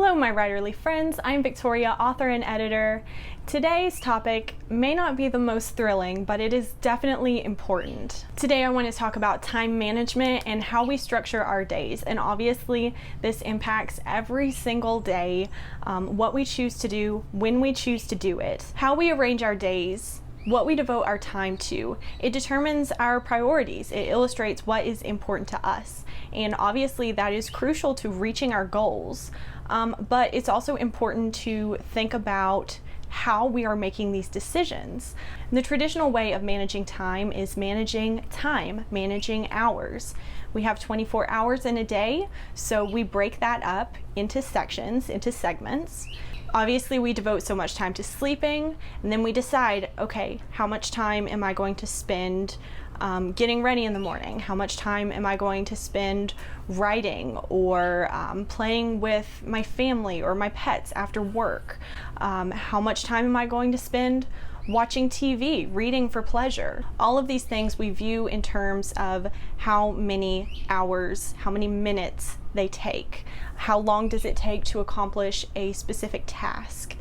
Hello, my writerly friends. I'm Victoria, author and editor. Today's topic may not be the most thrilling, but it is definitely important. Today I want to talk about time management and how we structure our days. And obviously this impacts every single day, what we choose to do, when we choose to do it, how we arrange our days, what we devote our time to. It determines our priorities. It illustrates what is important to us. And obviously that is crucial to reaching our goals. But it's also important to think about how we are making these decisions. The traditional way of managing time, managing hours. We have 24 hours in a day, so we break that up into sections, into segments. Obviously, we devote so much time to sleeping, and then we decide, okay, how much time am I going to spend getting ready in the morning? How much time am I going to spend writing or playing with my family or my pets after work? How much time am I going to spend watching TV, reading for pleasure? All of these things we view in terms of how many hours, how many minutes they take. How long does it take to accomplish a specific task?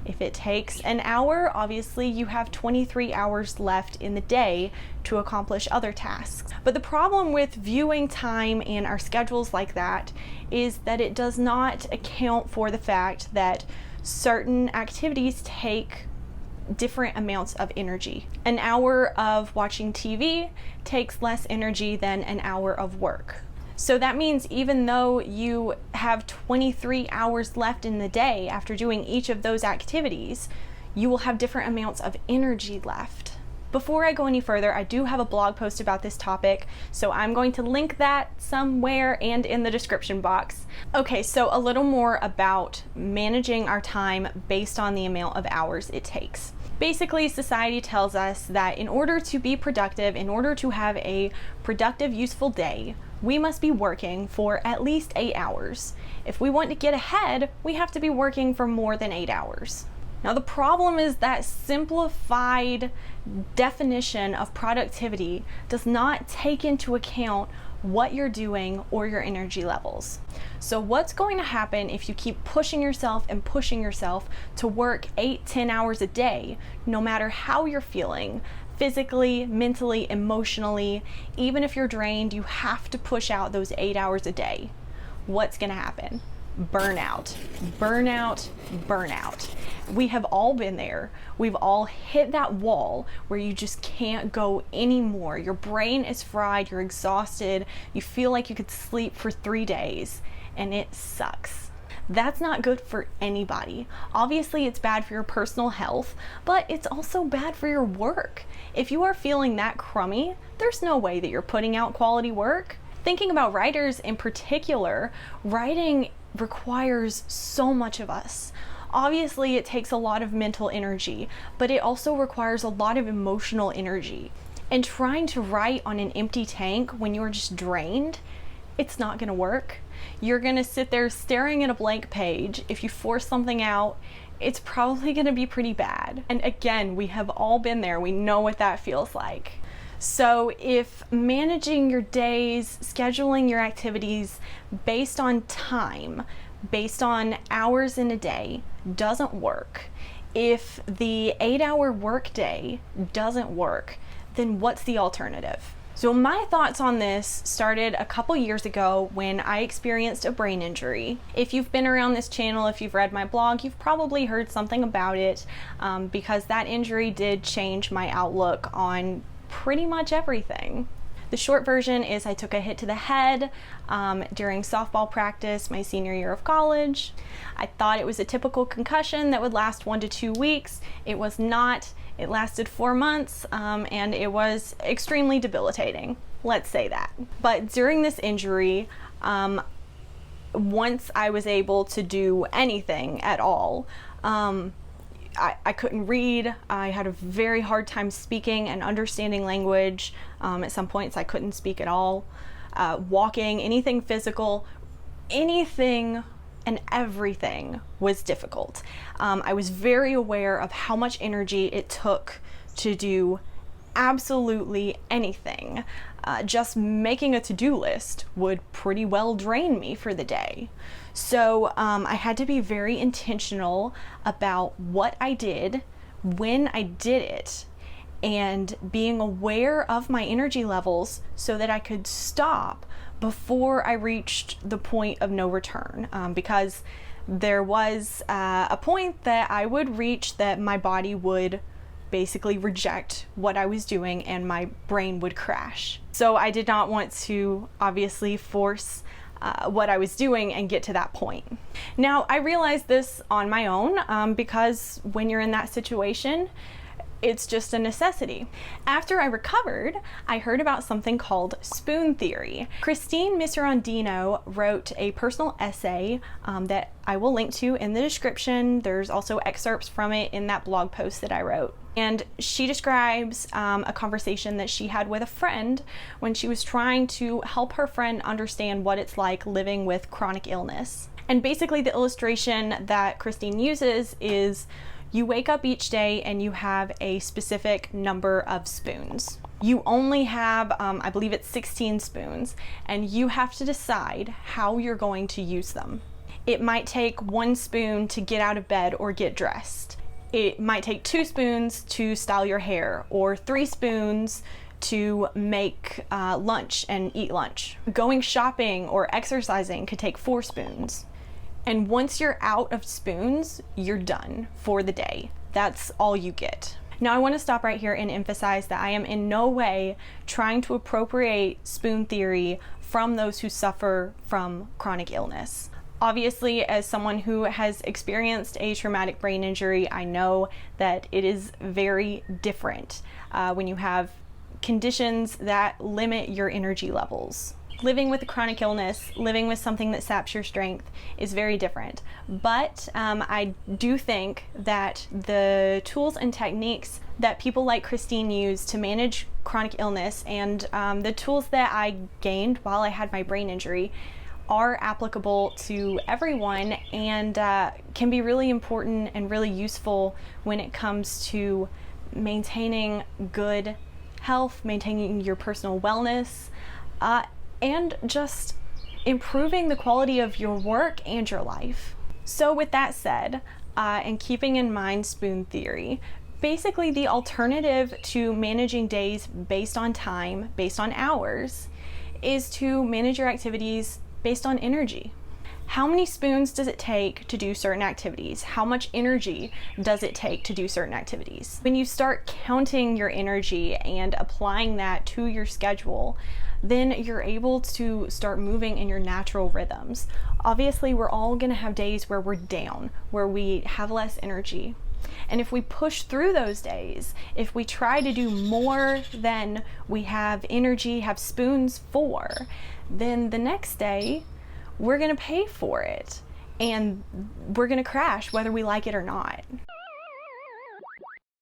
If it takes an hour, obviously you have 23 hours left in the day to accomplish other tasks. But the problem with viewing time and our schedules like that is that it does not account for the fact that certain activities take different amounts of energy. An hour of watching TV takes less energy than an hour of work. So that means even though you have 23 hours left in the day after doing each of those activities, you will have different amounts of energy left. Before I go any further, I do have a blog post about this topic, so I'm going to link that somewhere and in the description box. Okay, so a little more about managing our time based on the amount of hours it takes. Basically, society tells us that in order to be productive, in order to have a productive, useful day, we must be working for at least 8 hours. If we want to get ahead, we have to be working for more than 8 hours. Now, the problem is that simplified definition of productivity does not take into account what you're doing or your energy levels. So what's going to happen if you keep pushing yourself to work 8-10 hours a day, no matter how you're feeling, physically, mentally, emotionally? Even if you're drained, you have to push out those 8 hours a day. What's going to happen? Burnout. We have all been there. We've all hit that wall where you just can't go anymore. Your brain is fried, you're exhausted, you feel like you could sleep for 3 days, and it sucks. That's not good for anybody. Obviously, it's bad for your personal health, but it's also bad for your work. If you are feeling that crummy, there's no way that you're putting out quality work. Thinking about writers in particular, writing requires so much of us. Obviously, it takes a lot of mental energy, but it also requires a lot of emotional energy. And trying to write on an empty tank when you're just drained, it's not gonna work. You're gonna sit there staring at a blank page. If you force something out, it's probably gonna be pretty bad. And again, we have all been there. We know what that feels like. So if managing your days, scheduling your activities based on time, based on hours in a day doesn't work, if the 8-hour workday doesn't work, then what's the alternative? So my thoughts on this started a couple years ago when I experienced a brain injury. If you've been around this channel, if you've read my blog, you've probably heard something about it because that injury did change my outlook on pretty much everything. The short version is I took a hit to the head during softball practice my senior year of college. I thought it was a typical concussion that would last 1 to 2 weeks. It was not. It lasted 4 months and it was extremely debilitating. Let's say that. But during this injury, once I was able to do anything at all, I couldn't read. I had a very hard time speaking and understanding language. At some points I couldn't speak at all. Walking, anything physical, anything and everything was difficult. I was very aware of how much energy it took to do absolutely anything. Just making a to-do list would pretty well drain me for the day. So I had to be very intentional about what I did, when I did it, and being aware of my energy levels so that I could stop before I reached the point of no return. Because there was a point that I would reach that my body would basically reject what I was doing and my brain would crash. So I did not want to obviously force what I was doing and get to that point. Now, I realized this on my own because when you're in that situation, it's just a necessity. After I recovered, I heard about something called spoon theory. Christine Miserandino wrote a personal essay that I will link to in the description. There's also excerpts from it in that blog post that I wrote. And she describes a conversation that she had with a friend when she was trying to help her friend understand what it's like living with chronic illness. And basically the illustration that Christine uses is you wake up each day and you have a specific number of spoons. You only have, I believe it's 16 spoons, and you have to decide how you're going to use them. It might take 1 spoon to get out of bed or get dressed. It might take 2 spoons to style your hair, or 3 spoons to make lunch and eat lunch. Going shopping or exercising could take 4 spoons. And once you're out of spoons, you're done for the day. That's all you get. Now I want to stop right here and emphasize that I am in no way trying to appropriate spoon theory from those who suffer from chronic illness. Obviously, as someone who has experienced a traumatic brain injury, I know that it is very different when you have conditions that limit your energy levels. Living with a chronic illness, living with something that saps your strength is very different. But I do think that the tools and techniques that people like Christine use to manage chronic illness and the tools that I gained while I had my brain injury are applicable to everyone and can be really important and really useful when it comes to maintaining good health, maintaining your personal wellness, and just improving the quality of your work and your life. So with that said, and keeping in mind spoon theory, basically the alternative to managing days based on time, based on hours, is to manage your activities based on energy. How many spoons does it take to do certain activities? How much energy does it take to do certain activities? When you start counting your energy and applying that to your schedule, then you're able to start moving in your natural rhythms. Obviously, we're all gonna have days where we're down, where we have less energy. And if we push through those days, if we try to do more than we have energy, have spoons for, then the next day, we're gonna pay for it. And we're gonna crash whether we like it or not.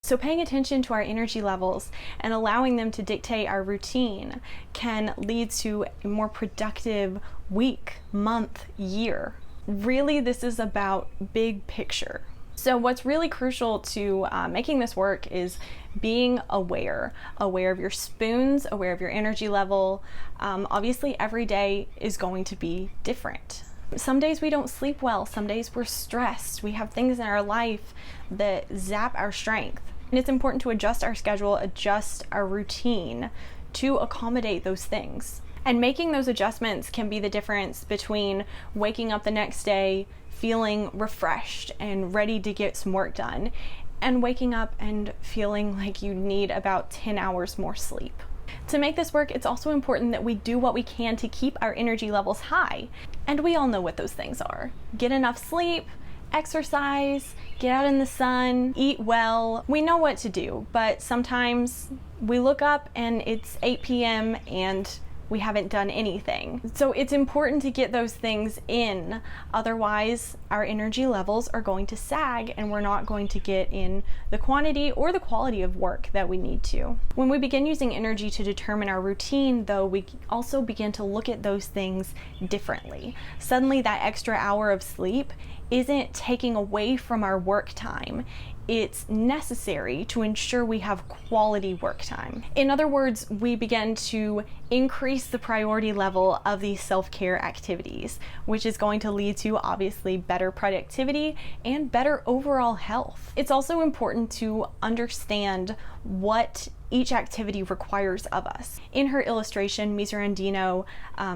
So paying attention to our energy levels and allowing them to dictate our routine can lead to a more productive week, month, year. Really, this is about big picture. So what's really crucial to making this work is being aware of your spoons, aware of your energy level. Obviously, every day is going to be different. Some days we don't sleep well, some days we're stressed, we have things in our life that zap our strength. And it's important to adjust our schedule, adjust our routine to accommodate those things. And making those adjustments can be the difference between waking up the next day feeling refreshed and ready to get some work done, and waking up and feeling like you need about 10 hours more sleep. To make this work, it's also important that we do what we can to keep our energy levels high. And we all know what those things are. Get enough sleep, exercise, get out in the sun, eat well. We know what to do, but sometimes we look up and it's 8 p.m. and we haven't done anything. So it's important to get those things in. Otherwise, our energy levels are going to sag and we're not going to get in the quantity or the quality of work that we need to. When we begin using energy to determine our routine, though, we also begin to look at those things differently. Suddenly, that extra hour of sleep isn't taking away from our work time. it's necessary to ensure we have quality work time. In other words, we begin to increase the priority level of these self-care activities, which is going to lead to obviously better productivity and better overall health. It's also important to understand what each activity requires of us. In her illustration, Miserandino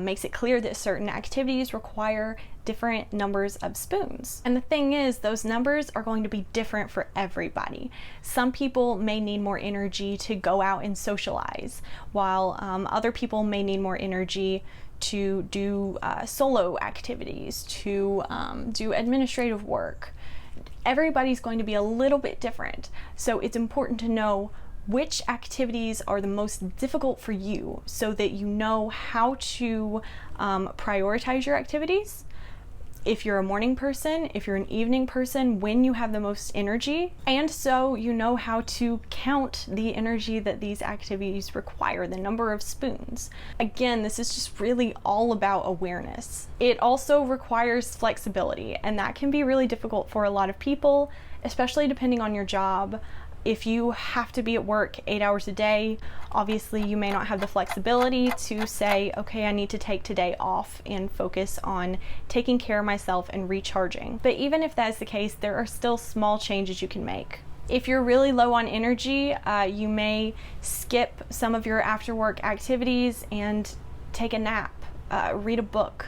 makes it clear that certain activities require different numbers of spoons. And the thing is, those numbers are going to be different for everybody. Some people may need more energy to go out and socialize, while other people may need more energy to do solo activities, to do administrative work. Everybody's going to be a little bit different. So it's important to know which activities are the most difficult for you so that you know how to prioritize your activities. If you're a morning person, if you're an evening person, when you have the most energy, and so you know how to count the energy that these activities require, the number of spoons. Again, this is just really all about awareness. It also requires flexibility, and that can be really difficult for a lot of people, especially depending on your job. If you have to be at work 8 hours a day, obviously you may not have the flexibility to say, okay, I need to take today off and focus on taking care of myself and recharging. But even if that's the case, there are still small changes you can make. If you're really low on energy, you may skip some of your after work activities and take a nap, read a book,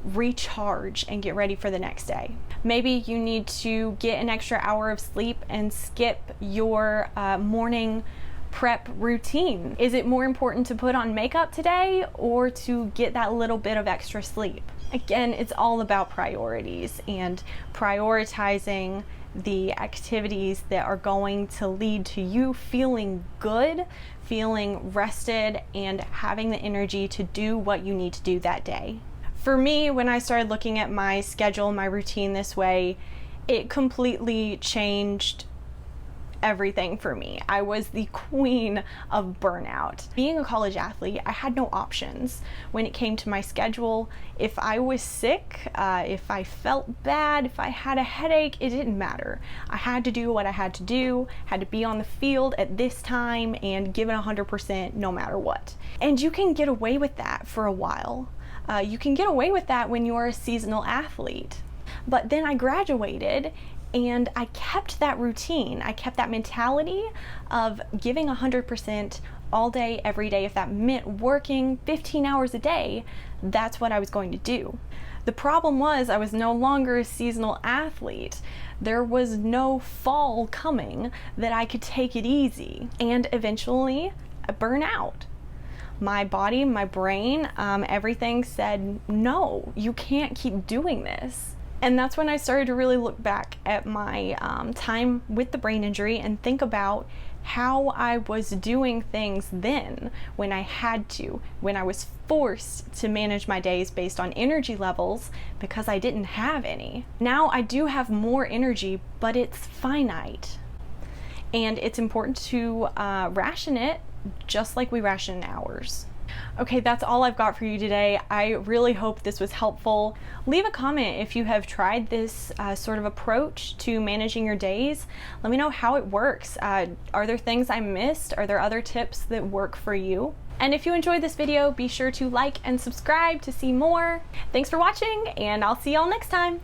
recharge, and get ready for the next day. Maybe you need to get an extra hour of sleep and skip your morning prep routine. Is it more important to put on makeup today or to get that little bit of extra sleep? Again, it's all about priorities and prioritizing the activities that are going to lead to you feeling good, feeling rested, and having the energy to do what you need to do that day. For me, when I started looking at my schedule, my routine this way, it completely changed everything for me. I was the queen of burnout. Being a college athlete, I had no options when it came to my schedule. If I was sick, if I felt bad, if I had a headache, it didn't matter. I had to do what I had to do, had to be on the field at this time and give it 100% no matter what. And you can get away with that for a while. You can get away with that when you're a seasonal athlete. But then I graduated and I kept that routine. I kept that mentality of giving 100% all day, every day. If that meant working 15 hours a day, that's what I was going to do. The problem was I was no longer a seasonal athlete. There was no fall coming that I could take it easy. And eventually I burn out. My body, my brain, everything said, no, you can't keep doing this. And that's when I started to really look back at my time with the brain injury and think about how I was doing things then when I had to, when I was forced to manage my days based on energy levels because I didn't have any. Now I do have more energy, but it's finite. And it's important to ration it just like we ration hours. Okay, that's all I've got for you today. I really hope this was helpful. Leave a comment if you have tried this sort of approach to managing your days. Let me know how it works. Are there things I missed? Are there other tips that work for you? And if you enjoyed this video, be sure to like and subscribe to see more. Thanks for watching, and I'll see y'all next time.